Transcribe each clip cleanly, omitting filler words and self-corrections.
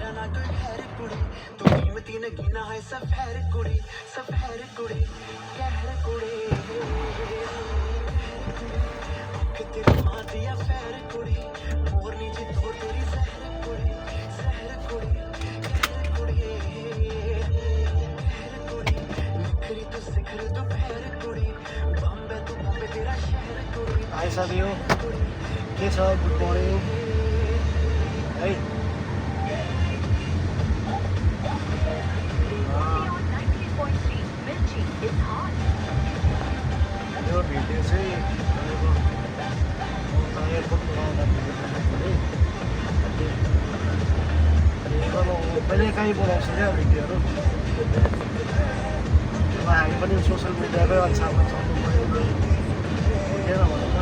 तेरा ना कोई खैर कुड़ी तू कीमती नगीना है सफेर कुड़ी कहर कुड़ी अख तेरी मां दिया फैर कुड़ी मोरनी जी तोड़ तेरी सहर कुड़ी कहर कुड़ी निखरी तू सिखर दोपहर कुड़ी बॉम्बे तू बॉम्बे तेरा शहर कुड़ी हाई साथीहरू के छ गुड मर्निङ है यो भिडियो चाहिँ एयरपोर्ट कहिले काहीँ बनाउँछ क्या भिडियोहरू हामी पनि सोसियल मिडियाकै अनुसारमा चल्नु पऱ्यो बुझेन भनौँ न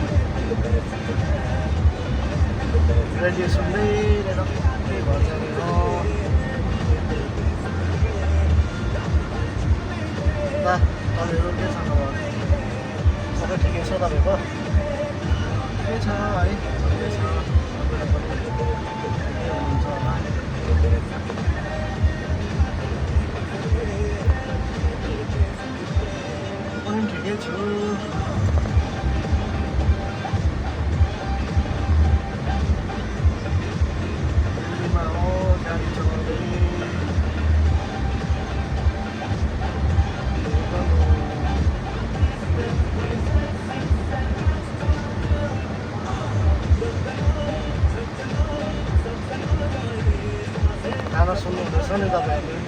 रेडियो सुन्दै के भन्छ अरे तपाईँहरू के छ खबर सबै ठिकै छ तपाईँको के छ है ठिकै छ हुन्छ होला पनि ठिकै छु दिल्लीमा हो गाडी चलाउँदै गाना सुन्नुहुँदैछ नि तपाईँहरूले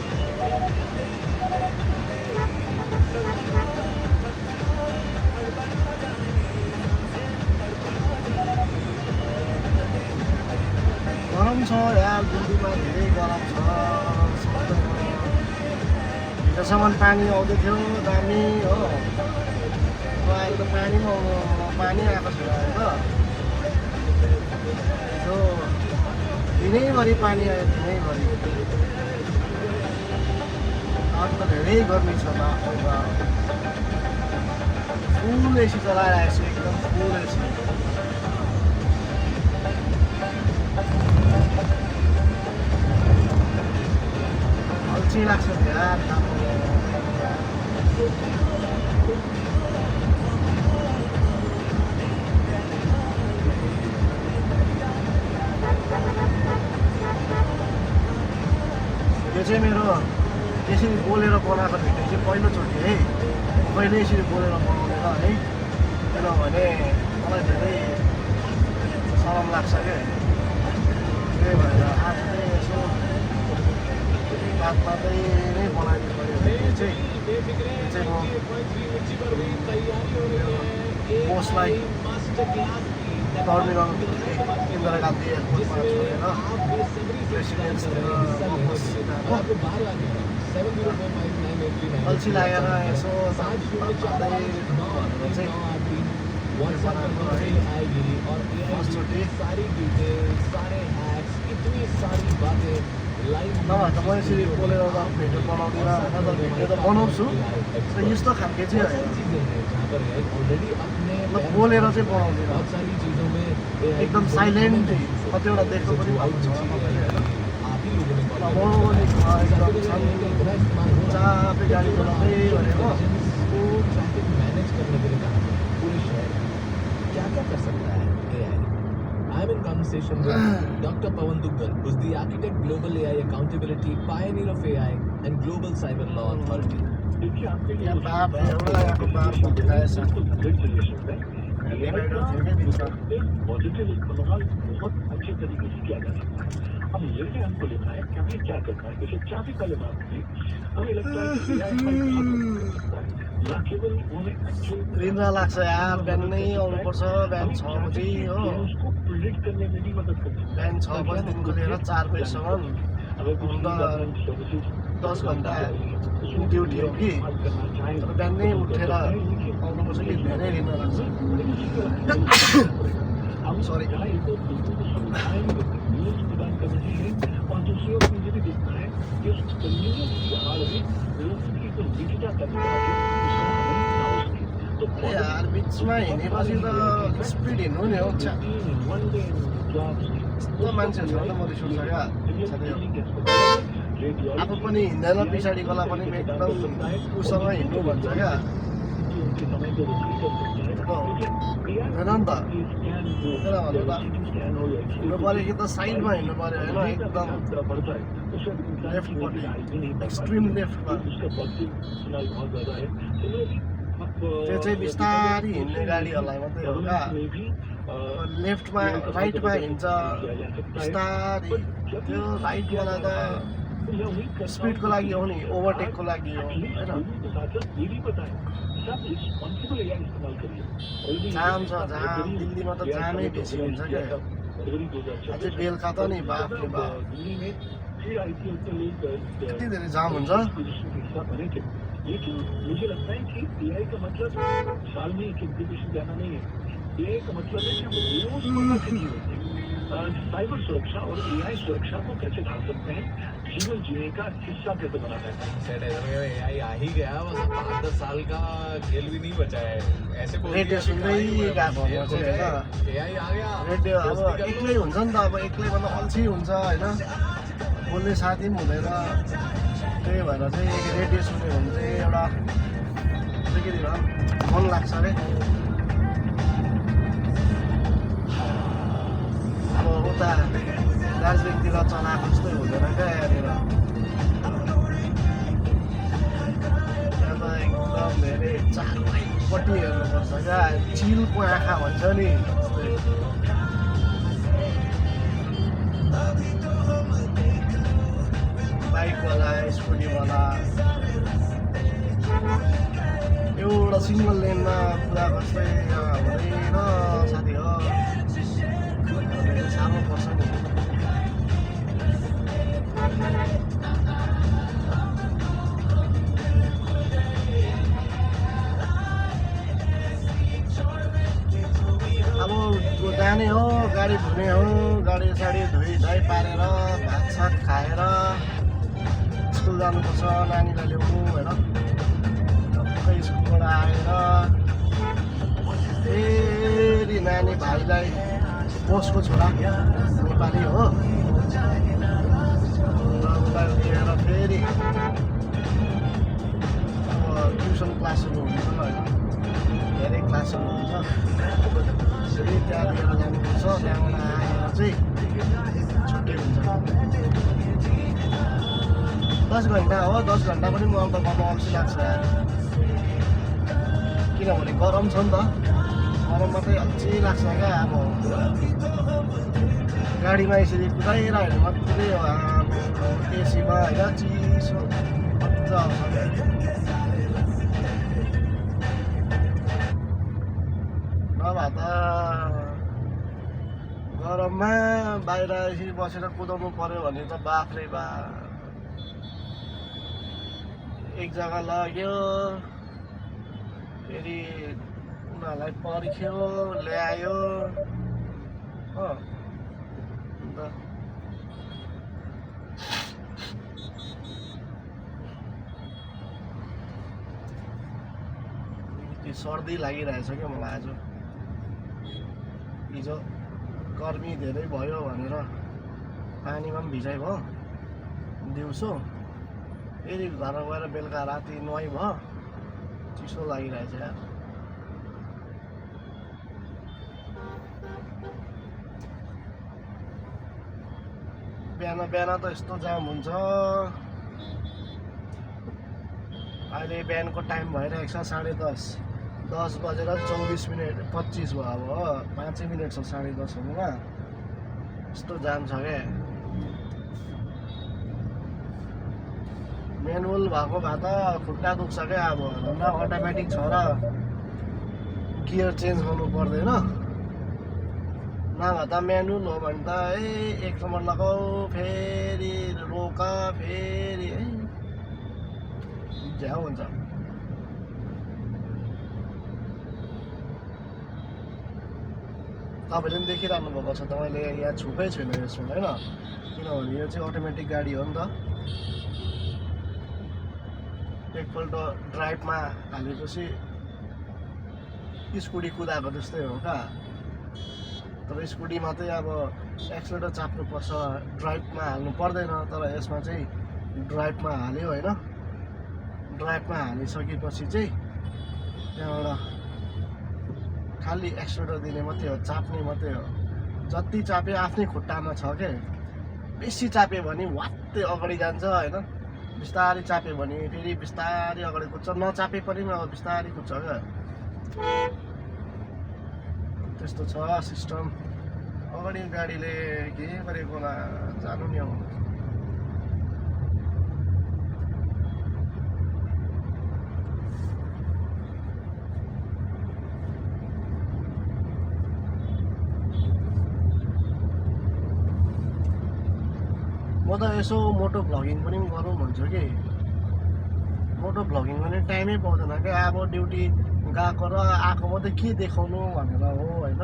गरम छ यार दिल्लीमा धेरै गरम छ हिजोसम्म पानी आउँदै थियो दामी हो अहिले त पानी पनि आउनु पानी आएको छैन हिजो दिनैभरि पानी आयो दिनैभरि आज त धेरै गर्मी छ फुल एसी चलाइरहेको छु एकदम फुल एसी अल्छी लाग्छ यार यो चाहिँ मेरो यसरी बोलेर बनाएको भिडियो चाहिँ पहिलोचोटि है कहिले यसरी बोलेर बनाउँदैन है किनभने मलाई धेरै सरम लाग्छ क्या त्यही भएर आज चाहिँ यसो बात मात्रै नै बनाइदिनु पऱ्यो भने चाहिँ म पोस्टलाई टर्मिनल इन्दिरा गान्धी एयरपोर्टमा छोडेर प्रेसिडेन्सतिर अल्छी लागेर यसो भनेर चाहिँ फर्स्टचोटि नभए त म यसरी बोलेर भिडियो बनाउँदिनँ होइन त भिडियो त बनाउँछु तर यस्तो खालके चाहिँ होइन बोलेर चाहिँ बनाउँदिनँ एकदम साइलेन्ट कतिवटा देख्नु पनि भएको छ तपाईँले एकदम चापे गाडी चलाउँदै भनेको I'm in conversation with Dr. Pawan Duggal, who's the architect, global AI accountability, pioneer of AI, and global cyber law authority. Positive economy बहुत अच्छे तरीके से किया जाता है अब ये हमको लिखा है कि हमें क्या करना है जैसे चाबी का बात की हमें लगता है कि रिन्द्रा लाग्छ यार बिहानै आउनुपर्छ बिहान 6 बजी हो प्रेडिक्ट करने में भी मदद करता है बिहान 6 बजीदेखिको लिएर 4 बजीसम्म 10 घन्टा ड्युटी हो कि तर बिहानै उठेर आउनुपर्छ कि धेरै रिन्द्रा लाग्छ सरी और दूसरी ओर मुझे भी देखना है कि उस कन्वीनियंस की हाल में लोगों की जो डिजिटल करना है यार बिचमा हिँडेपछि त स्पिड हिँड्नु नि हो यस्तो मान्छेहरू छ त म रिस उठ्छ क्या आफू पनि हिँड्दैन पछाडिकोलाई पनि एकदम उसँग हिँड्नु भन्छ क्या होइन नि त किन भन्नु त हिँड्नु पऱ्यो कि त साइडमा हिँड्नु पऱ्यो होइन एकदम लेफ्टपट्टि एक्सट्रिम लेफ्टमा त्यो चाहिँ बिस्तारी हिँड्ने गाडीहरूलाई मात्रै हो क्या लेफ्टमा राइटमा हिँड्छ बिस्तारी त्यो राइटवाला त स्पिडको लागि हो नि ओभरटेकको लागि हो होइन जाम छ जाम दिल्लीमा त जामै बेसी हुन्छ क्या अझै बेलुका त नि बाफले बा कति धेरै जाम हुन्छ लेकिन मुझे लगता है कि एआई का मतलब साल में एक एग्जीबिशन जाना नहीं है एआई का मतलब है कि हम रोजमर्रा की जीवन में साइबर सुरक्षा और एआई सुरक्षा को कैसे ढाल सकते हैं जीवन जीने का हिस्सा कैसे बना सकते हैं एआई आ ही गया मतलब 5-10 साल का खेल भी नहीं बचा है ऐसे रेडियो सुन्दै गएको म चाहिँ होइन एआई आ गया रेडियो अब एक्लै हुन्छ नि त अब एक्लै भन्दा अल्छी हुन्छ होइन बोल्ने साथी पनि हुँदैन त्यही भएर चाहिँ रेडियो सुन्यो भने चाहिँ एउटा अलिकति मन लाग्छ अरे अब उता दार्जिलिङतिर चलाएको जस्तै हुँदैन क्या यहाँनिर यहाँ त एकदम धेरै चारैपट्टि हेर्नुपर्छ क्या चिलको आँखा भन्छ नि जस्तै बाइकवाला स्कुटीवाला एउटा सिङ्गल लेनमा कुदाएको जस्तै हुँदैन साथी हो साह्रो पर्छ नि अब जाने हो गाडी धुने हो गाडी साडी धुइधाइ पारेर भातसात खाएर स्कुल जानुपर्छ नानीलाई ल्याउनु होइन सबै स्कुलबाट आएर फेरि नानी भाइलाई बोसको छोरा नेपाली हो उसलाई लिएर फेरि अब ट्युसन क्लासहरू हुन्छ होइन धेरै क्लासहरू हुन्छ फेरि त्यहाँ लिएर जानुपर्छ त्यहाँबाट आएर चाहिँ छुट्टै हुन्छ 10 घन्टा हो 10 घन्टा पनि म अब गर्नु अल्छी लाग्छ किनभने गरम छ नि त गरममा चाहिँ अल्छी लाग्छ क्या अब गाडीमा यसरी कुदाइरहेको भने मात्रै हो एसीमा होइन चिसो मजा आउँछ नभए त गरममा बाहिर यसरी बसेर कुदाउनु पर्यो भने त बाफरे बा एक जग्गा लग्यो फेरि उनीहरूलाई पर्ख्यो ल्यायो हो अन्त सर्दी लागिरहेछ क्या मलाई आज हिजो गर्मी धेरै भयो भनेर पानीमा पनि भिजाइ भयो दिउँसो फेरि घरमा गएर बेलुका राति नुहाइ भयो चिसो लागिरहेछ यार बिहान बिहान त यस्तो जाम हुन्छ अहिले बिहानको टाइम भइरहेको छ 10:30 10 बजेर 24 मिनट 25 भयो अब 5 मिनट छ 10:30 हुनुमा यस्तो जाम छ क्या म्यानुअल भएको भए त खुट्टा दुख्छ क्या अब भन्दा अटोमेटिक छ र गियर चेन्ज गर्नु पर्दैन नभए त म्यानुअल हो भने त एक नम्बर लगाऊ फेरि रोक फेरि है झ्याउ हुन्छ तपाईँले पनि देखिरहनु भएको छ तपाईँले यहाँ छुपै छैन यसमा होइन किनभने यो चाहिँ अटोमेटिक गाडी हो नि त एकपल्ट ड्राइभमा हालेपछि स्कुटी कुदाएको जस्तै हो क्या तर स्कुटीमा चाहिँ अब एक्सिलेटर चाप्नुपर्छ, ड्राइभमा हाल्नु पर्दैन। तर यसमा चाहिँ ड्राइभमा हाल्यो होइन, ड्राइभमा हालिसकेपछि चाहिँ त्यहाँबाट खालि एक्सिलेटर दिने मात्रै हो, चाप्ने मात्रै हो। जति चाप्यो आफ्नै खुट्टामा छ के, बेसी चाप्यो भने वात्तै अगाडि जान्छ होइन, बिस्तारै चाप्यो भने फेरि बिस्तारै अगाडि कुद्छ, नचापे पनि अब बिस्तारै कुद्छ क्या, त्यस्तो छ सिस्टम। अगाडि गाडीले के गरेको होला जानु नि अब। म त यसो मोटो भ्लगिङ पनि गरौँ भन्छु कि, मोटो भ्लगिङ गर्ने टाइमै पाउँदैन क्या। अब ड्युटी गएको र आएको मात्रै के देखाउनु भनेर हो होइन।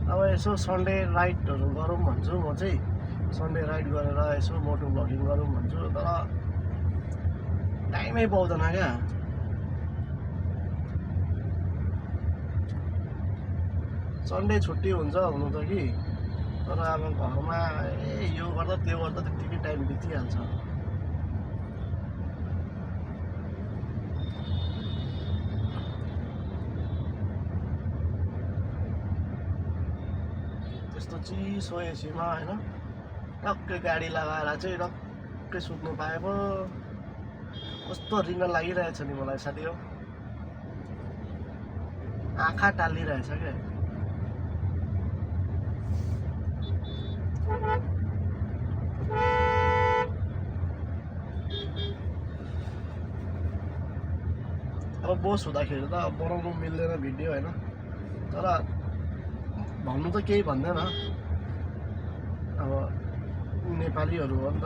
अब यसो सन्डे राइडहरू गरौँ भन्छु म चाहिँ, सन्डे राइड गरेर यसो मोटो भ्लगिङ गरौँ भन्छु, तर टाइमै पाउँदैन क्या। सन्डे छुट्टी हुन्छ हुनु त कि, तर अब घरमा यो गर्दा त्यो गर्दा त्यत्तिकै टाइम बितिहाल्छ। त्यस्तो चिसो एसीमा होइन, टक्कै गाडी लगाएर चाहिँ टक्कै सुत्नु पाए पो कस्तो रिन लागिरहेछ नि मलाई साथी हो, आँखा टालिरहेछ क्या। अब बोस हुँदाखेरि त बनाउनु मिल्दैन भिडियो होइन, तर भन्नु त केही भन्दैन, अब नेपालीहरू हो नि त,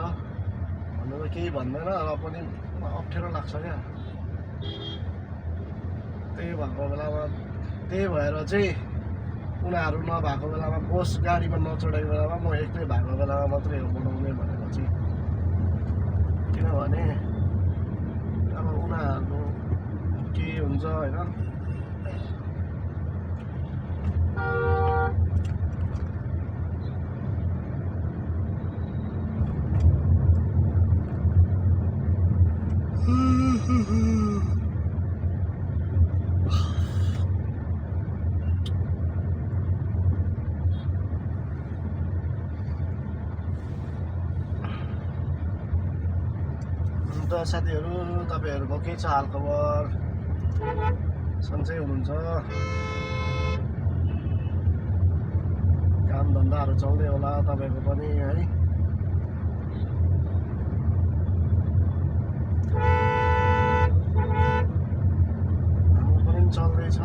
भन्नु त केही भन्दैन, र पनि अप्ठ्यारो लाग्छ क्या। त्यही भएको बेलामा, त्यही भएर चाहिँ उनीहरू नभएको बेलामा, बोस गाडीमा नचढेको बेलामा म एक्लै भएको बेलामा मात्रै हो बनाउने भनेको चाहिँ। किनभने अब उनीहरू के हुन्छ होइन, अन्त साथीहरू तपाईँहरूको के छ हालखबर, सन्चै हुनुहुन्छ? काम धन्दाहरू चल्दै होला तपाईँको पनि है। हाम्रो पनि चल्दैछ।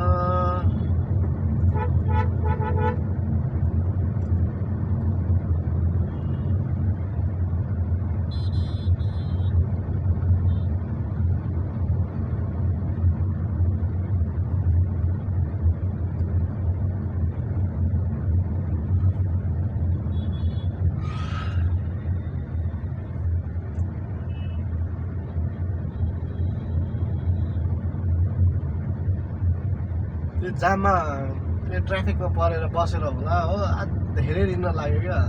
त्यो जाममा, त्यो ट्राफिकमा परेर बसेर होला हो, धेरै रिन लाग्यो क्या।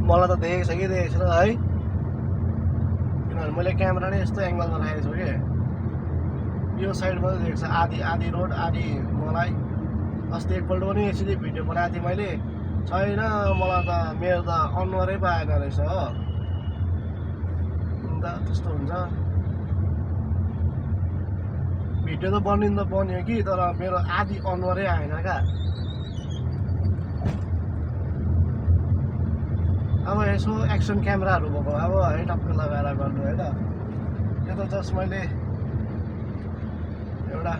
मलाई त देखेको छ कि देखेको छैन है, किनभने मैले क्यामेरा नै यस्तो एङ्गलमा राखेको छु कि यो साइड मात्रै देख्छ, आधी आधी रोड आधी मलाई। अस्ति एकपल्ट पनि यसरी भिडियो बनाएको थिएँ मैले, छैन मलाई त मेरो त अनुहारै पो आएन रहेछ हो। अन्त त्यस्तो हुन्छ, भिडियो त बनिनु त बन्यो कि, तर मेरो आधी अनुहारै आएन क्या। अब यसो एक्सन क्यामेराहरू भएको अब है टक्क लगाएर गर्नु होइन, यो त जस्ट मैले एउटा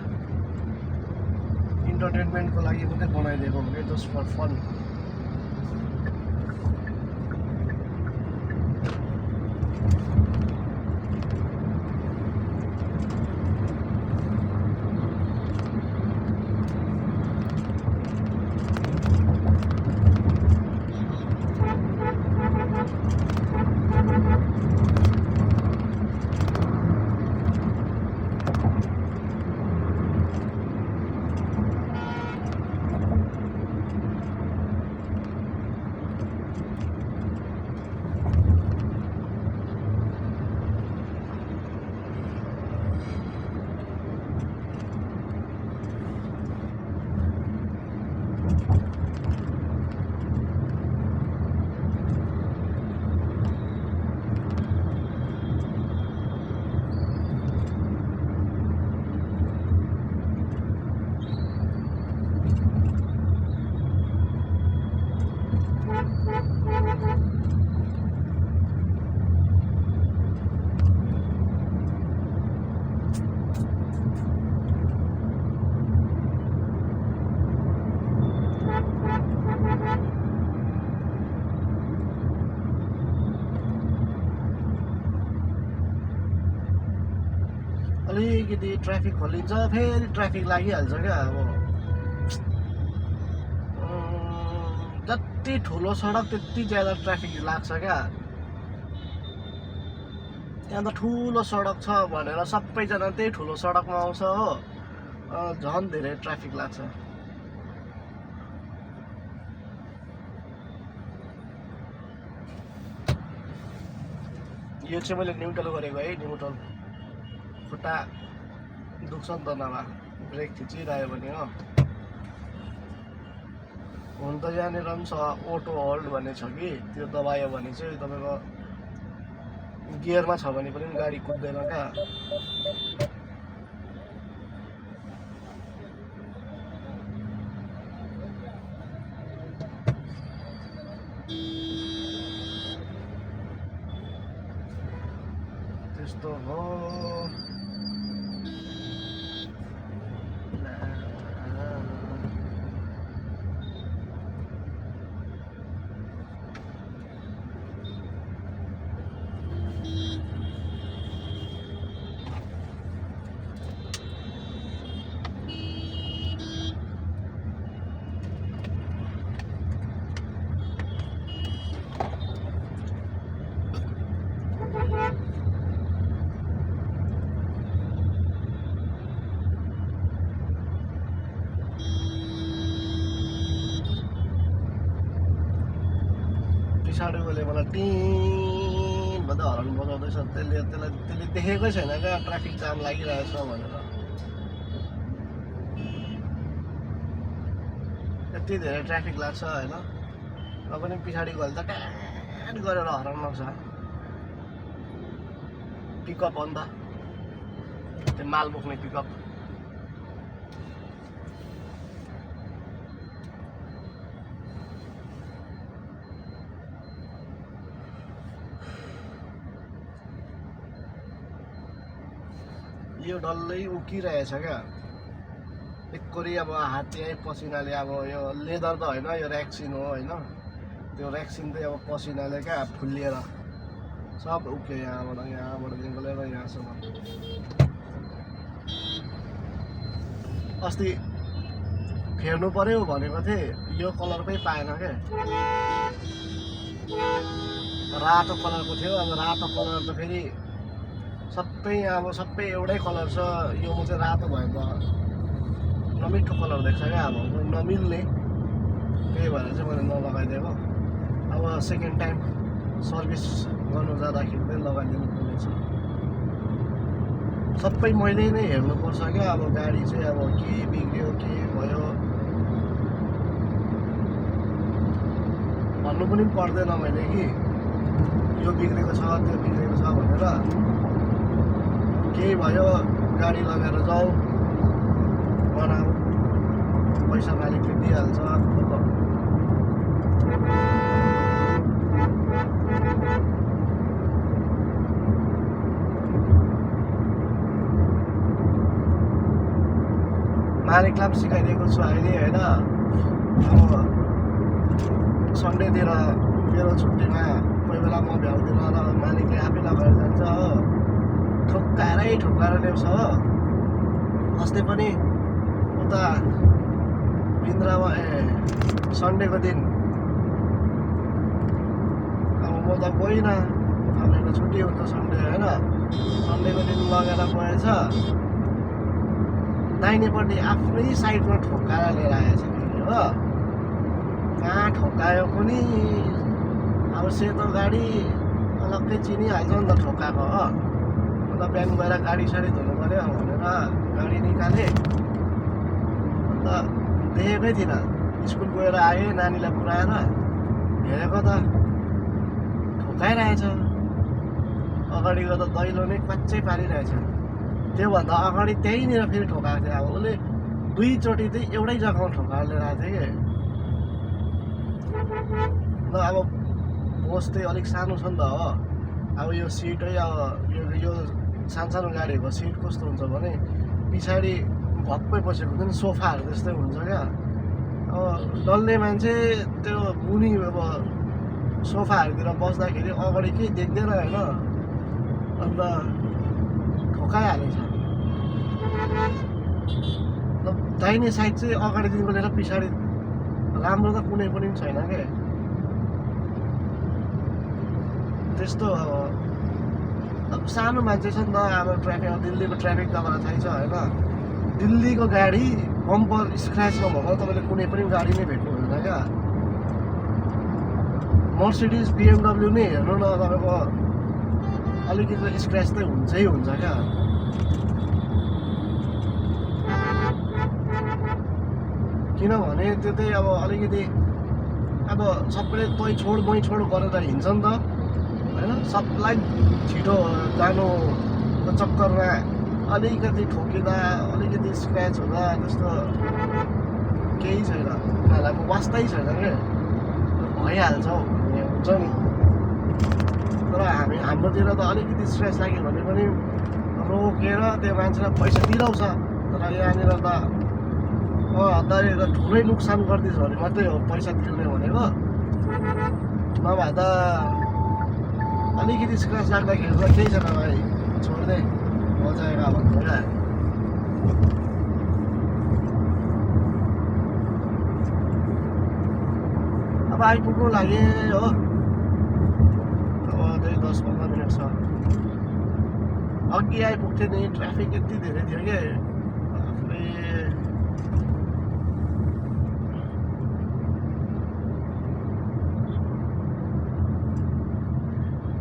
इन्टरटेनमेन्टको लागि मात्रै बनाइदिएको हो कि, जस्ट फर फन। अलिकति ट्राफिक खोलिन्छ फेरि ट्राफिक लागिहाल्छ क्या अब जति ठुलो सडक त्यति ज्यादा ट्राफिक लाग्छ क्या त्यहाँ त ठुलो सडक छ भनेर सबैजना त्यही ठुलो सडकमा आउँछ हो झन् धेरै ट्राफिक लाग्छ यो चाहिँ मैले न्युट्रल गरेको है न्युट्रल खुट्टा दुख्छ नि त नभए ब्रेक थिचिरह्यो भने हो हुन त यहाँनिर पनि छ अटो होल्ड भन्ने छ कि त्यो दबायो भने चाहिँ तपाईँको गियरमा छ भने पनि गाडी कुद्दैन क्या त्यस्तो हो पछाडिकोले मलाई टिन भन्दा हर्न बजाउँदैछ त्यसले देखेकै छैन क्या ट्राफिक जाम लागिरहेछ भनेर यति धेरै ट्राफिक लाग्छ होइन र पनि पछाडिकोले त ट्याट गरेर हर्न लाउँछ पिकअप हो नि त त्यो माल बोक्ने पिकअप यो डल्लै उकिरहेछ क्या एककोरी अब हात्ती पसिनाले अब यो लेदर त होइन यो ऱ्याक्सिन हो होइन त्यो ऱ्याक्सिन चाहिँ अब पसिनाले क्या फुल्लिएर सब उक्यो यहाँबाटदेखिको लिएर यहाँसम्म अस्ति फेर्नु पर्यो भनेको थिएँ यो कलरकै पाएन क्या रातो कलरको थियो अब रातो कलर त फेरि सबै अब सबै एउटै कलर छ यो म चाहिँ रातो भएको नमिठो कलर देख्छ क्या अब नमिल्ने त्यही भएर चाहिँ मैले नलगाइदिएको अब सेकेन्ड टाइम सर्भिस गर्नु जाँदाखेरि चाहिँ लगाइदिनु पर्नेछ सबै मैले नै हेर्नुपर्छ क्या अब गाडी चाहिँ अब के बिग्रियो के भयो भन्नु पनि पर्दैन मैले कि यो बिग्रेको छ त्यो बिग्रेको छ भनेर केही भयो गाडी लगेर जाऊ बनाऊ पैसा मालिकले दिइहाल्छ मालिकलाई पनि सिकाइदिएको छु अहिले होइन अब सन्डेतिर मेरो छुट्टीमा कोही बेला म भ्याउँदिनँ र मालिकले आफै लगाएर जान्छ हो ठोक्काएर ल्याउँछ हो अस्ति पनि उता बिन्द्रामा सन्डेको दिन अब म त गइनँ अब मेरो छुट्टी हुन्छ सन्डे होइन सन्डेको दिन लगेर गएछ दाहिनेपट्टि आफ्नै साइडमा ठोक्काएर लिएर आएछ हो कहाँ ठोक्कायो पनि अब सेतो गाडी अलग्गै चिनिहाल्छ नि त ठोक्काको हो अन्त बिहान गएर गाडी साडी धुनु पऱ्यो भनेर गाडी निकालेँ अन्त देखेकै थिइनँ स्कुल गएर आएँ नानीलाई पुऱ्याएर हेरेको त ठोक्काइरहेछ अगाडिको त दैलो नै क्वाच्चै पारिरहेछ त्योभन्दा अगाडि त्यहीँनिर फेरि ठोकाएको थियो अब उसले दुईचोटि चाहिँ एउटै जग्गामा ठोकाएर लिएर आएको थियो कि ल अब बस चाहिँ अलिक सानो छ नि त हो अब यो सिटै अब यो सानो गाडीहरूको सिट कस्तो हुन्छ भने पछाडि भक्कै बसेको हुन्छ नि सोफाहरू जस्तै हुन्छ क्या अब डल्ले मान्छे त्यो मुनि अब सोफाहरूतिर बस्दाखेरि अगाडि केही देख्दैन होइन अन्त ठोकाइहालेछ दाहिने साइड चाहिँ अगाडिदेखिको लिएर पछाडि राम्रो त कुनै पनि छैन के त्यस्तो अब सानो मान्छे छ नि त अब ट्राफिक दिल्लीको ट्राफिक तपाईँलाई थाहै छ होइन दिल्लीको गाडी बम्पर स्क्रैच नभएको तपाईँले कुनै पनि गाडी नै भेट्नु हुँदैन क्या मर्सिडिज BMW नै हेर्नु न तपाईँको अलिकति स्क्रैच चाहिँ हुन्छै हुन्छ क्या किनभने त्यो चाहिँ अब अलिकति अब सबैले तै छोड मै छोड गरेर हिँड्छ नि त होइन सबलाई छिटो जानुको चक्करमा अलिकति ठोकिँदा अलिकति स्क्रैच हुँदा त्यस्तो केही छैन उनीहरूलाई वास्तै छैन क्या भइहाल्छ हौ हुन्छ नि तर हाम्रोतिर त अलिकति स्ट्रेस लाग्यो भने पनि रोकेर त्यो मान्छेलाई पैसा दिलाउँछ तर यहाँनिर त ठुलै नोक्सान गरिदिन्छ भने मात्रै हो पैसा तिर्ने भनेको नभए त अलिकति स्क्रच लाग्दाखेरि त केही छैन भाइ छोड्दै बजाएर भन्छ क्या अब आइपुग्नु लाग्यो हो अब त्यही 10-15 मिनट छ अघि आइपुग्थ्यो नि ट्राफिक यति धेरै थियो कि आफूले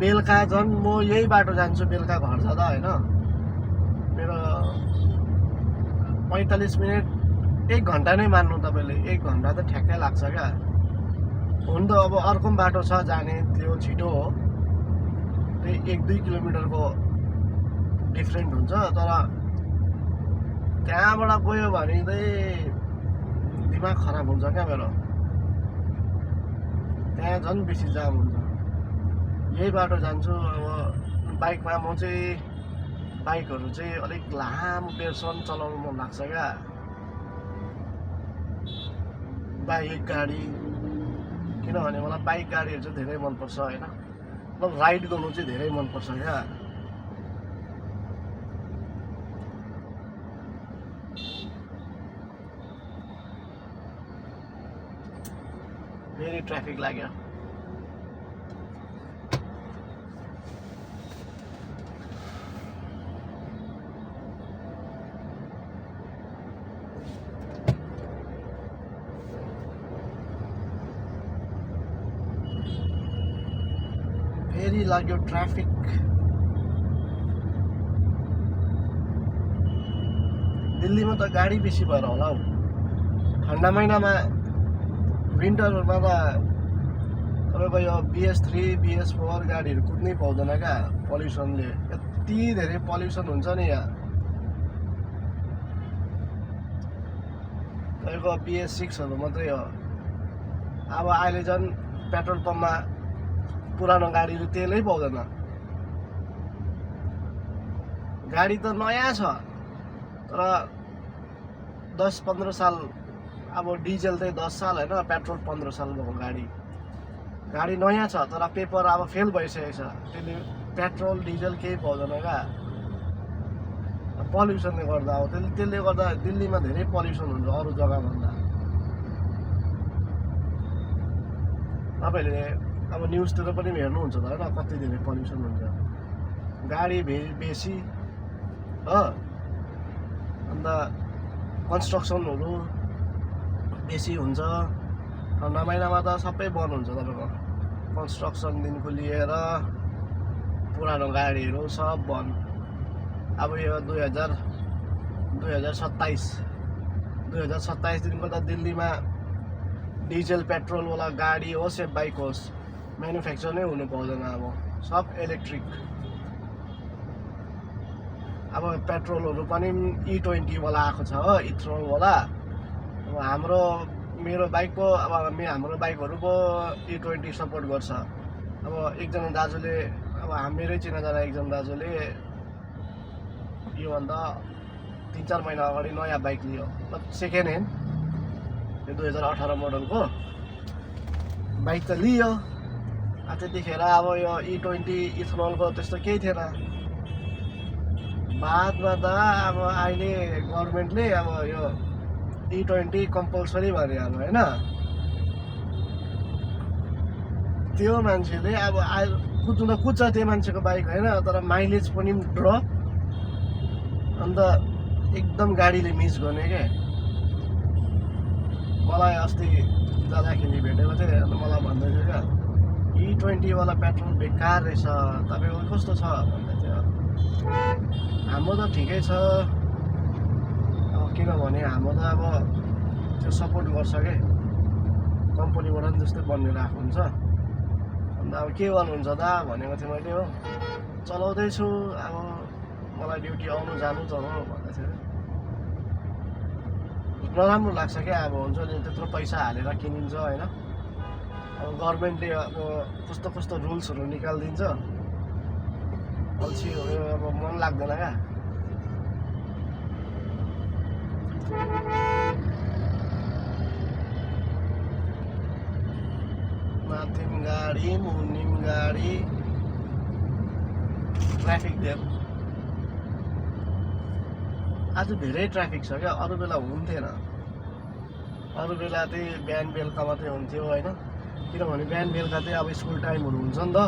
बेलुका झन् म यही बाटो जान्छु बेलुका घर जाँदा होइन मेरो 45 मिनट 1 घन्टा नै मान्नु तपाईँले 1 घन्टा त ठ्याक्कै लाग्छ क्या हुन त अब अर्को बाटो छ जाने त्यो छिटो हो त्यही 1-2 किलोमिटरको डिफ्रेन्ट हुन्छ तर त्यहाँबाट गयो भने चाहिँ दिमाग खराब हुन्छ क्या मेरो त्यहाँ झन् बेसी जाम हुन्छ यही बाटो जान्छु अब बाइकमा म चाहिँ बाइकहरू चाहिँ अलिक लामो बेरसम्म चलाउनु मन लाग्छ क्या बाइक गाडी किनभने मलाई बाइक गाडीहरू चाहिँ धेरै मनपर्छ होइन मतलब राइड गर्नु चाहिँ धेरै मनपर्छ क्या फेरि ट्राफिक लाग्यो फेरि लाग्यो ट्राफिक दिल्लीमा त गाडी बेसी भएर होला हौ ठन्डा महिनामा विन्टरमा त तपाईँको यो BS3 BS4 गाडीहरू कुद्नै पाउँदैन क्या पल्युसनले यति धेरै पल्युसन हुन्छ नि यहाँ तपाईँको BS6हरू मात्रै हो अब अहिले झन् पेट्रोल पम्पमा पुरानो गाडीहरू तेलै पाउँदैन गाडी त नयाँ छ तर 10-15 साल अब डिजल चाहिँ 10 साल होइन पेट्रोल 15 साल भएको गाडी नयाँ छ तर पेपर अब फेल भइसकेको छ त्यसले पेट्रोल डिजल केही पाउँदैन क्या पल्युसनले गर्दा हो त्यसले गर्दा दिल्लीमा धेरै पल्युसन हुन्छ अरू जग्गाभन्दा तपाईँहरूले अब न्युजतिर पनि हेर्नुहुन्छ त होइन कति धेरै पल्युसन हुन्छ गाडी बेसी हो अन्त कन्स्ट्रक्सनहरू बेसी हुन्छ ठन्डा महिनामा त सबै बन्द हुन्छ तपाईँको कन्स्ट्रक्सनदेखिको लिएर पुरानो गाडीहरू सब बन्द अब यो 2027देखिको त दिल्लीमा डिजल पेट्रोलवाला गाडी होस् या बाइक होस् म्यानुफ्याक्चर नै हुनु पाउँदैन अब सब इलेक्ट्रिक अब पेट्रोलहरू पनि E20 वाला आएको छ हो इथनोल वाला अब मेरो बाइकको अब हाम्रो बाइकहरूको E20 सपोर्ट गर्छ अब एकजना दाजुले अब मेरै चिनाजाना एकजना दाजुले योभन्दा 3-4 महिना अगाडि नयाँ बाइक लियो मतलब सेकेन्ड ह्यान्ड यो 2018 मोडलको बाइक त लियो त्यतिखेर अब यो E20 इथनोलको त्यस्तो केही थिएन बादमा त अब अहिले गभर्मेन्टले अब यो E20 कम्पलसरी भन्यो अब होइन। त्यो मान्छेले अब कुद्नु त कुद्छ त्यो मान्छेको बाइक होइन, तर माइलेज पनि ड्रप, अन्त एकदम गाडीले मिस गर्ने क्या। मलाई अस्ति जाँदाखेरि भेटेको थिएँ, अन्त मलाई भन्दै थियो क्या E20 वाला पेट्रोल बेकार रहेछ, तपाईँको कस्तो छ भन्दै थियो। हाम्रो त ठिकै छ, अब किनभने हाम्रो त अब त्यो सपोर्ट गर्छ क्या, कम्पनीबाट पनि जस्तै बनिएर आएको हुन्छ। अन्त अब के गर्नुहुन्छ दा भनेको थिएँ मैले हो, चलाउँदैछु अब मलाई ड्युटी आउनु जानु त हो भन्दै थियो। नराम्रो लाग्छ क्या, अब हुन्छ नि त्यत्रो पैसा हालेर किनिन्छ होइन, अब गभर्मेन्टले अब कस्तो कस्तो रुल्सहरू निकालिदिन्छ, अल्छी अब मन लाग्दैन क्या। माथिम गाडी मुनिम गाडी, ट्राफिक जाम। आज धेरै ट्राफिक छ क्या, अरू बेला हुन्थेन। अरू बेला चाहिँ बिहान बेलुका मात्रै हुन्थ्यो होइन, किनभने बिहान बेलुका चाहिँ अब स्कुल टाइमहरू हुन्छ नि त,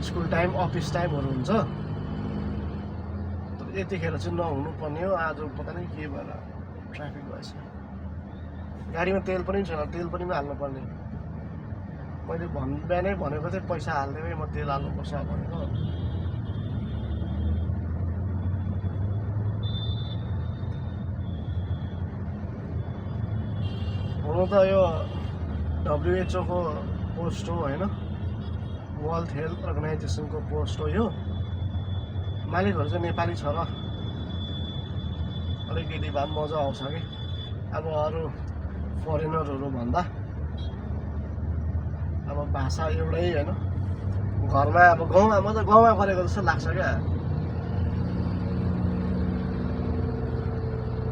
स्कुल टाइम अफिस टाइमहरू हुन्छ। यतिखेर चाहिँ नहुनु पर्ने हो, आज पता नै के भएर ट्राफिक भएछ। गाडीमा तेल पनि छैन, तेल पनि हाल्नु पर्ने। मैले बिहानै भनेको थिएँ पैसा हालिदिएँ म तेल हाल्नुपर्छ भनेको। हुनु त यो WHO को पोस्ट हो होइन, वर्ल्ड हेल्थ अर्गनाइजेसनको पोस्ट हो यो। मालिकहरू चाहिँ नेपाली छ र अलिकति भए पनि मजा आउँछ कि, अब अरू फरेनरहरू भन्दा अब भाषा एउटै होइन। घरमा अब गाउँमा म त गाउँमा गरेको जस्तो लाग्छ क्या,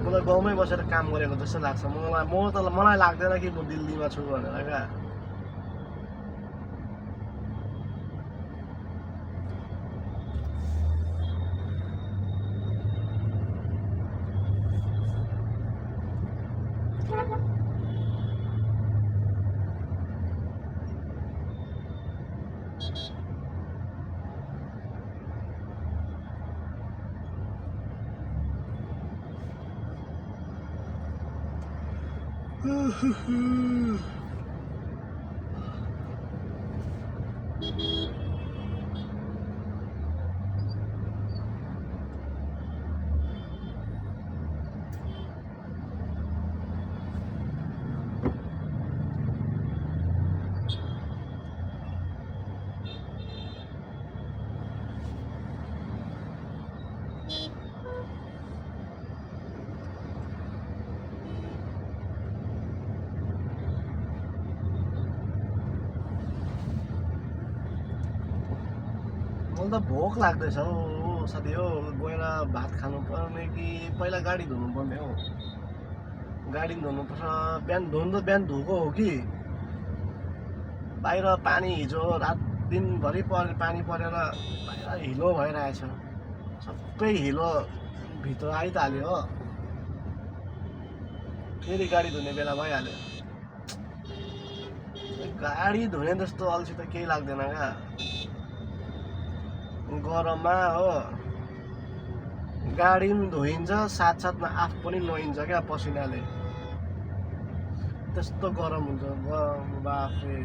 मलाई गाउँमै बसेर काम गरेको जस्तो लाग्छ। मलाई लाग्दैन कि म दिल्लीमा छु भनेर क्या। मलाई त भोक लाग्दैछ हौ साथी हो, गएर भात खानु पर्ने कि पहिला गाडी धुनु पर्ने हो। गाडी धुनुपर्छ, बिहान धुएको हो कि बाहिर पानी हिजो रात दिनभरि पानी परेर बाहिर हिलो भइरहेछ, सबै हिलो भित्र आइहाल्यो हो। फेरि गाडी धुने बेला भइहाल्यो। गाडी धुने जस्तो अल्छी त केही लाग्दैन क्या गरममा हो। गाडी पनि धोइन्छ साथसाथमा आफ पनि नुहाइन्छ क्या पसिनाले, त्यस्तो गरम हुन्छ बाफरे।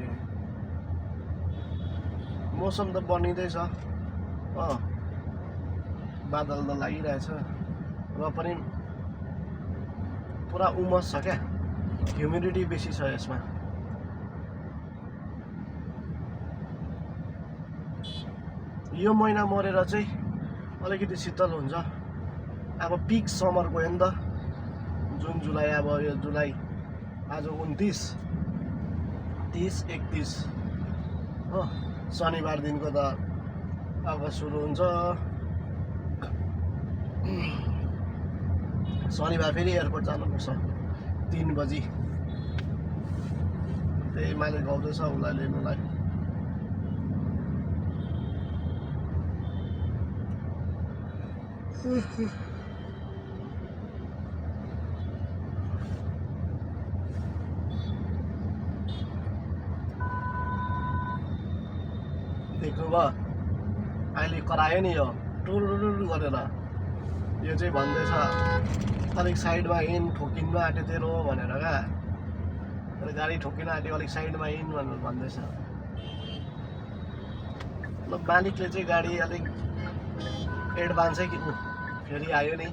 मौसम त बनिँदैछ हो, बादल त लागिरहेछ र पनि पुरा उमस छ क्या, ह्युमिडिटी बेसी छ यसमा। यो महिना मरेर चाहिँ अलिकति शीतल हुन्छ। अब पिक समर गयो नि त, जुन जुलाई, अब यो जुलाई आज 29, 30, 31 हो, शनिबार दिनको त अगस्त सुरु हुन्छ। शनिबार फेरि एयरपोर्ट जानुपर्छ 3 बजी। त्यही मालिक आउँदैछ उसलाई लिनुलाई। देख्नुभयो अहिले करायो नि यो टुरुरु गरेर यो चाहिँ भन्दैछ अलिक साइडमा इन ठोकिनु आँट्यो तेरो भनेर क्या गाडी ठोकिन आँट्यो अलिक साइडमा इन भनेर भन्दैछ ल मालिकले चाहिँ गाडी अलिक एडभान्सै किन्नु फेरि आयो नि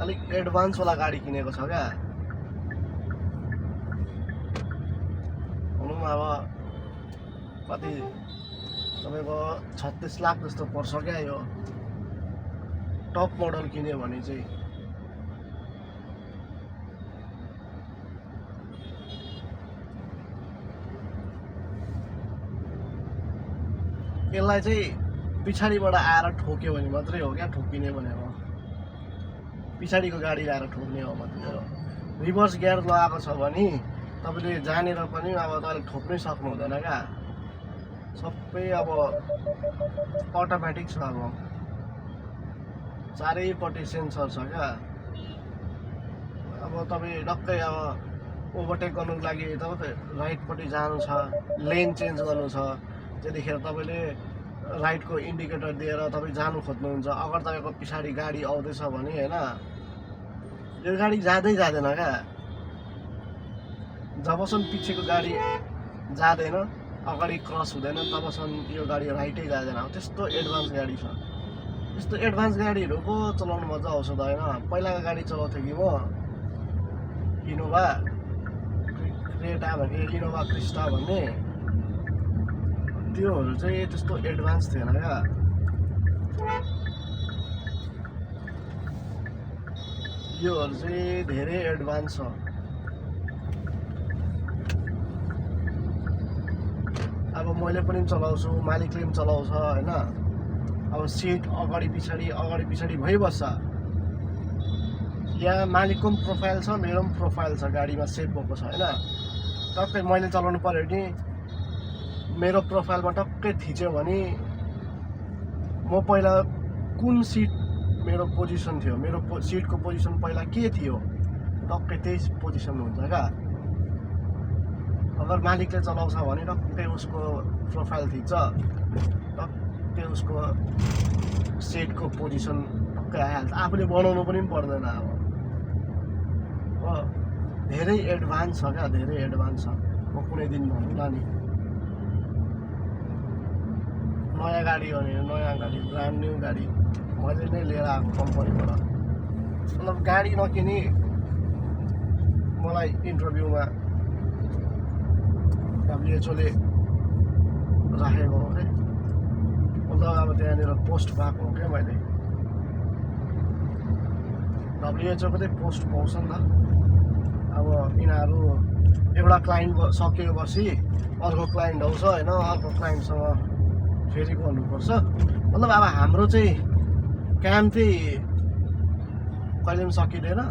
अलिक एडभान्सवाला गाडी किनेको छ क्या भनौँ अब कति तपाईँको 36 लाख जस्तो पर्छ क्या यो टप मोडल किन्यो भने चाहिँ यसलाई चाहिँ पछाडिबाट आएर ठोक्यो भने मात्रै हो क्या ठोकिने भनेको पछाडिको गाडी आएर ठोक्ने हो मात्रै हो रिभर्स गियर लगाएको छ भने तपाईँले जानेर पनि अब तपाईँले ठोक्नै सक्नु हुँदैन क्या सबै अब अटोमेटिक छ अब चारैपट्टि सेन्सर छ क्या अब तपाईँ डक्कै अब ओभरटेक गर्नुको लागि तपाईँ राइटपट्टि जानु छ लेन चेन्ज गर्नु छ त्यतिखेर तपाईँले राइटको इन्डिकेटर दिएर तपाईँ जानु खोज्नुहुन्छ अगर तपाईँको पछाडि गाडी आउँदैछ भने होइन यो गाडी जाँदै जाँदैन क्या जबसम्म पछिको गाडी जाँदैन अगाडि क्रस हुँदैन तबसम्म यो गाडी राइटै जाँदैन त्यस्तो एडभान्स गाडी छ त्यस्तो एडभान्स गाडीहरू पो चलाउनु मजा आउँछ त होइन पहिलाको गाडी चलाउँथेँ कि म इनोभा क्रेटा भन्ने इनोभा क्रिस्टा भन्ने त्योहरू चाहिँ त्यस्तो एडभान्स थिएन क्या योहरू चाहिँ धेरै एडभान्स छ अब मैले पनि चलाउँछु मालिकले पनि चलाउँछ होइन अब सिट अगाडि पछाडि भइबस्छ यहाँ मालिकको पनि प्रोफाइल छ मेरो पनि प्रोफाइल छ गाडीमा सेभ भएको छ होइन टक्कै मैले चलाउनु पऱ्यो भने मेरो प्रोफाइलमा टक्कै थिच्यो भने म पहिला कुन सिट मेरो पोजिसन थियो मेरो सिटको पोजिसन पहिला के थियो टक्कै त्यही पोजिसन हुन्छ क्या अगर मालिकले चलाउँछ भने टक्कै उसको प्रोफाइल थिच्छ टक्कै उसको सिटको पोजिसन टक्कै आइहाल्छ आफूले बनाउनु पनि पर्दैन अब हो धेरै एडभान्स छ क्या धेरै एडभान्स छ म कुनै दिन भन्नुला नि नयाँ गाडी हो भने नयाँ गाडी ब्रान्ड न्यू गाडी मैले नै लिएर आएको कम्पनीबाट मतलब गाडी नकिनी मलाई इन्टरभ्यूमा डब्लुएचओले राखेको हो क्या मतलब अब त्यहाँनिर पोस्ट पाएको हो क्या मैले डब्लुएचओको चाहिँ पोस्ट पाउँछ नि त अब यिनीहरू एउटा क्लाइन्ट सकिएपछि अर्को क्लाइन्ट आउँछ होइन अर्को क्लाइन्टसँग फेरि गर्नुपर्छ मतलब अब हाम्रो चाहिँ काम चाहिँ कहिले पनि सकिँदैन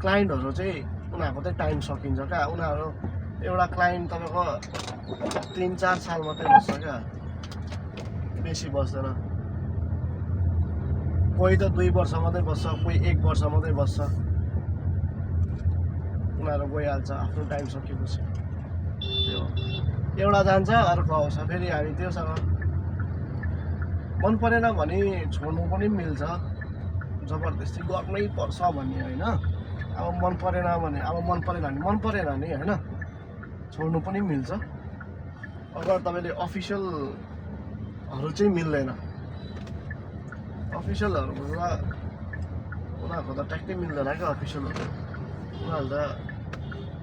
क्लाइन्टहरू चाहिँ उनीहरूको चाहिँ टाइम सकिन्छ क्या उनीहरू एउटा क्लाइन्ट तपाईँको 3-4 साल मात्रै बस्छ क्या बेसी बस्दैन कोही त 2 वर्ष मात्रै बस्छ कोही 1 वर्ष मात्रै बस्छ उनीहरू गइहाल्छ आफ्नो टाइम सकिएपछि त्यो एउटा जान्छ अर्को आउँछ फेरि हामी त्योसँग मन परेन भने छोड्नु पनि मिल्छ जबरजस्ती गर्नै पर्छ भन्ने होइन अब मन परेन भने मन परेन नि होइन छोड्नु पनि मिल्छ अगर तपाईँले अफिसियलहरू चाहिँ मिल्दैन उनीहरूको त ट्याक्कै मिल्दैन क्या अफिसियलहरू उनीहरू त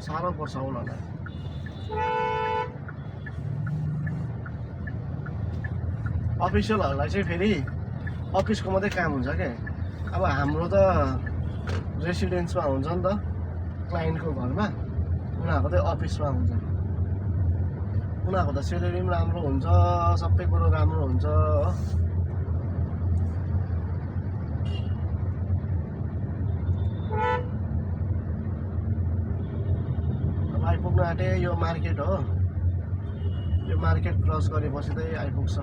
साह्रो पर्छ उनीहरूलाई अफिसियलहरूलाई चाहिँ फेरि अफिसको मात्रै काम हुन्छ क्या अब हाम्रो त रेसिडेन्समा हुन्छ नि त क्लाइन्टको घरमा उनीहरूको चाहिँ अफिसमा हुन्छ उनीहरूको त सेलेरी पनि राम्रो हुन्छ सबै कुरो राम्रो हुन्छ हो अब आइपुग्न आँटे यो मार्केट हो यो मार्केट क्रस गरेपछि चाहिँ आइपुग्छ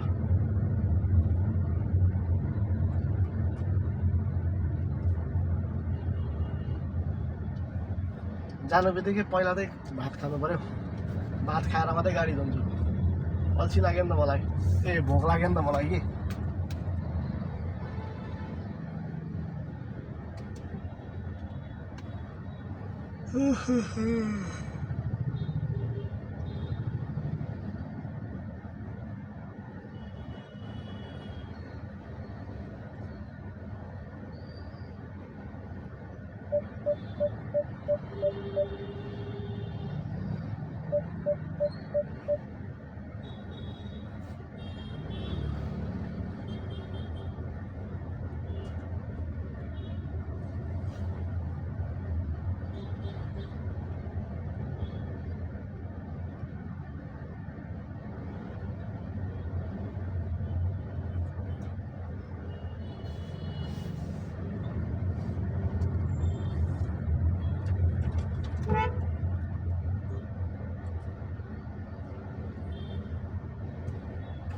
जानु बित्तिकै पहिला चाहिँ भात खानु पऱ्यो, भात खाएर मात्रै गाडी धुन्छु। अल्छी लाग्यो नि त मलाई, भोक लाग्यो नि त मलाई कि।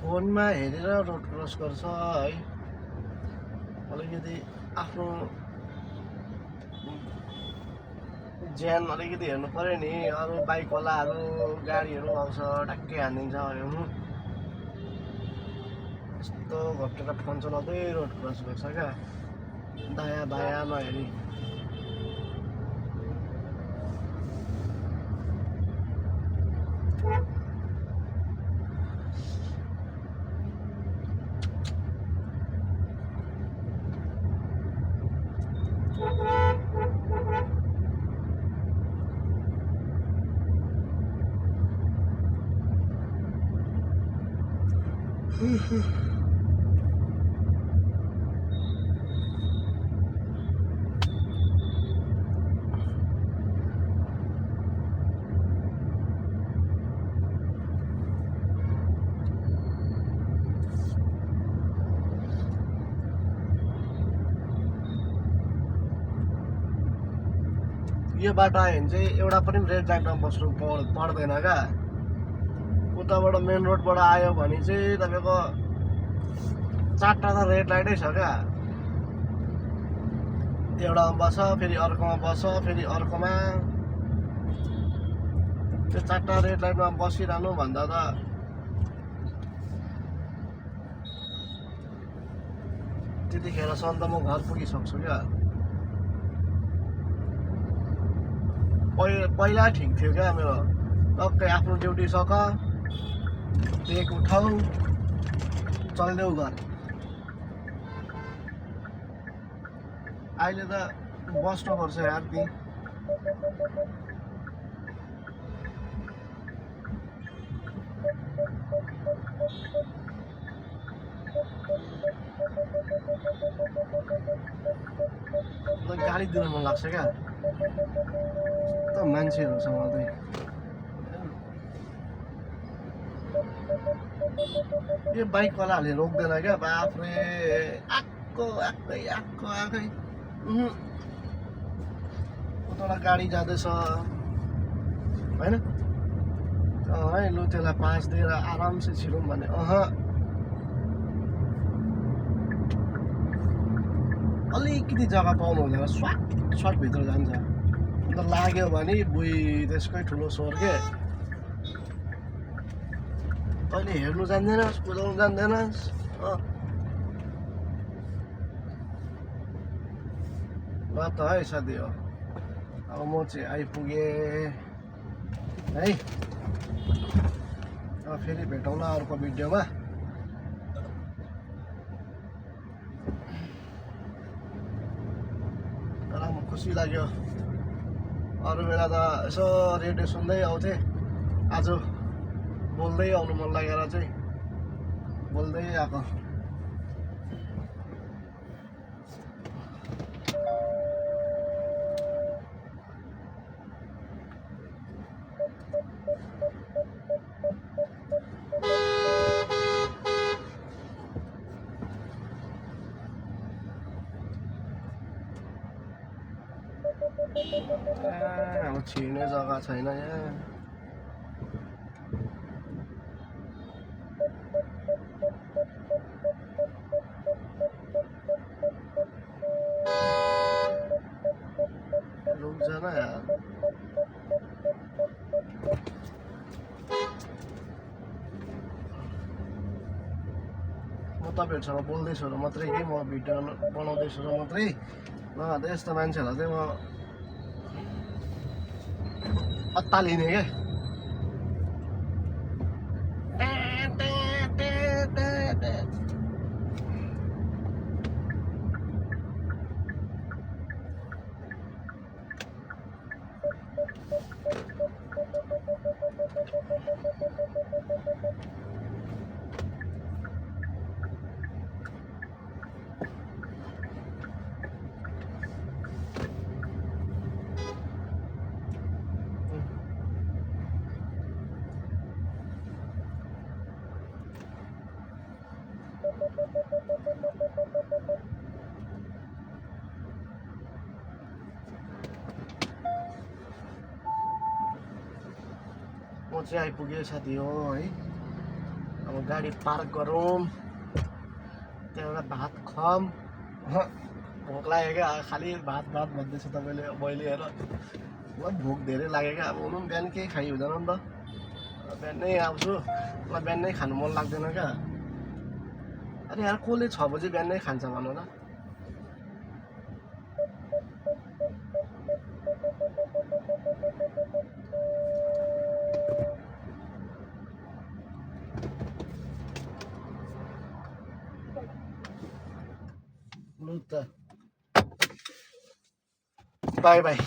फोनमा हेरेर रोड क्रस गर्छ है, अलिकति आफ्नो ज्यान अलिकति हेर्नु पऱ्यो नि। अरू बाइकवालाहरू गाडीहरू आउँछ ट्याक्कै हानिदिन्छ अरे। यस्तो घप्टेर फोन चलाउँदै रोड क्रस गर्छ क्या, दायाँ बायाँ नहेरी। यो बाटो आयो भने चाहिँ एउटा पनि रेड लाइटमा बस्नु पर्दैन क्या। उताबाट मेन रोडबाट आयो भने चाहिँ तपाईँको 4टा त रेड लाइटै छ क्या। एउटामा बस, फेरि अर्कोमा बस, फेरि अर्कोमा। त्यो 4टा रेड लाइटमा बसिरहनु भन्दा त त्यतिखेरसम्म त म घर पुगिसक्छु क्या। पहिला ठिक थियो क्या मेरो, टक्कै आफ्नो ड्युटी सक, ब्रेक उठाऊ, चल्देऊ घर। अहिले त बस्नुपर्छ यार ती। गाडी दिनु मन लाग्छ क्या त मान्छेहरूसँग चाहिँ। यो बाइकवालाहरूले रोक्दैन क्या, बाफ्रे आएकै उताबाट गाडी जाँदैछ होइन, है लु त्यसलाई 5 दिएर आरामसे छिरौँ भने अलिकति जग्गा पाउनु हुँदैन, स्वाट भित्र जान्छ। अन्त लाग्यो भने बुई त्यसकै ठुलो स्वर के। तैँले हेर्नु जान्दैनस्, कुदाउनु जान्दैनस्। ल त है साथी हो, अब म चाहिँ आइपुगेँ है। अब फेरि भेटौँला अर्को भिडियोमा। खुसी लाग्यो। अरू बेला त यसो रेडियो सुन्दै आउँथेँ, आज बोल्दै आउनु मन लागेर चाहिँ बोल्दै आएको। अब छिर्ने जग्गा छैन यहाँ। रुक जा ना यार। तपाईँहरूसँग बोल्दैछु र मात्रै कि म भिडियो बनाउँदैछु र मात्रै नभए यस्तो मान्छेहरूलाई चाहिँ म अत्तालिने क्या म चाहिँ आइपुगेँ साथी हो है अब गाडी पार्क गरौँ त्यहाँबाट भात खाऊँ भोक लाग्यो क्या खालि भात भन्दैछ तपाईँले मैले हेर मलाई भोक धेरै लाग्यो क्या अब हुनु पनि बिहान केही खाइ हुँदैन नि त बिहानै आउँछु मलाई बिहानै खानु मन लाग्दैन क्या अरे यार कसले 6 बजी बिहानै खान्छ भन न लु त बाई बाई